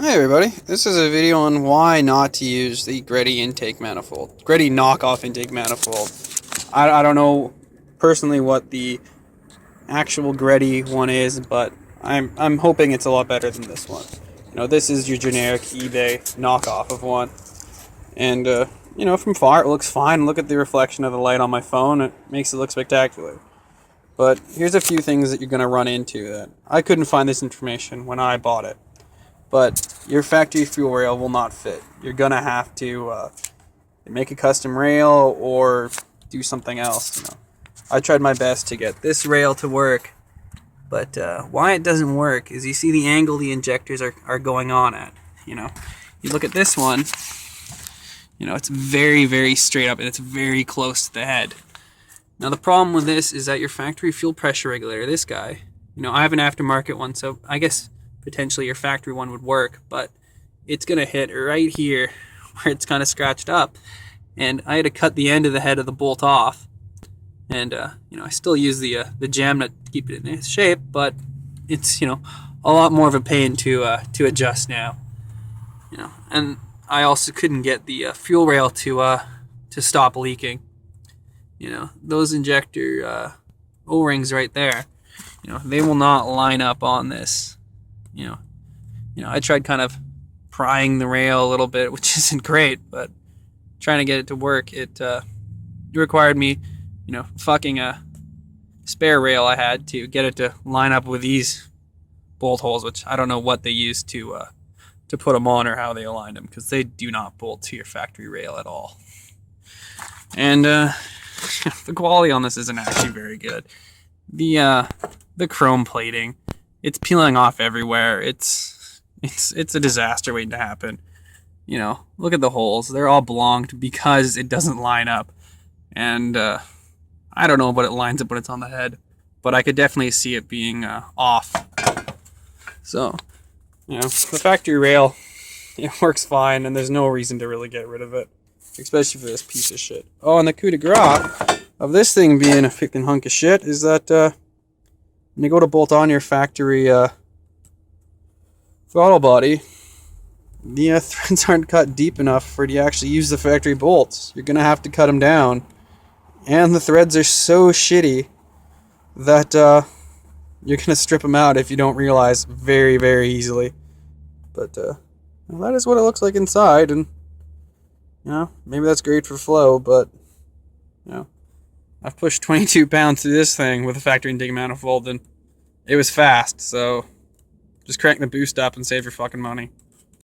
Hey everybody, this is a video on why not to use the greddy intake manifold. Greddy knockoff intake manifold. I don't know personally what the actual greddy one is, but I'm hoping it's a lot better than this one. You know, this is your generic eBay knockoff of one. And you know, from far it looks fine. Look at the reflection of the light on my phone, it makes it look spectacular. But here's a few things that you're going to run into that I couldn't find this information when I bought it. But your factory fuel rail will not fit. You're going to have to make a custom rail or do something else. You know, I tried my best to get this rail to work, but why it doesn't work is you see the angle the injectors are going on at. You know, you look at this one, you know, it's very, very straight up and it's very close to the head. Now the problem with this is that your factory fuel pressure regulator, this guy, you know, I have an aftermarket one, so I guess potentially your factory one would work, but it's going to hit right here where it's kind of scratched up. And I had to cut the end of the head of the bolt off. And, you know, I still use the jam nut to keep it in its shape, but it's, you know, a lot more of a pain to adjust now. You know, and I also couldn't get the fuel rail to stop leaking. You know, those injector O-rings right there, you know, they will not line up on this. You know, I tried kind of prying the rail a little bit, which isn't great, but trying to get it to work, it required me, you know, fucking a spare rail I had to get it to line up with these bolt holes, which I don't know what they used to put them on or how they aligned them, because they do not bolt to your factory rail at all. And the quality on this isn't actually very good. The chrome plating, it's peeling off everywhere. It's a disaster waiting to happen. You know, look at the holes. They're all blocked because it doesn't line up. And I don't know what it lines up when it's on the head, but I could definitely see it being off. So, you know, the factory rail, it works fine, and there's no reason to really get rid of it, especially for this piece of shit. Oh, and the coup de grace of this thing being a freaking hunk of shit is that when you go to bolt on your factory throttle body, the threads aren't cut deep enough for you to actually use the factory bolts. You're going to have to cut them down. And the threads are so shitty that you're going to strip them out if you don't realize very, very easily. But well, that is what it looks like inside. And, you know, maybe that's great for flow, but, you know, I've pushed 22 pounds through this thing with a factory intake manifold, and it was fast, so just crank the boost up and save your fucking money.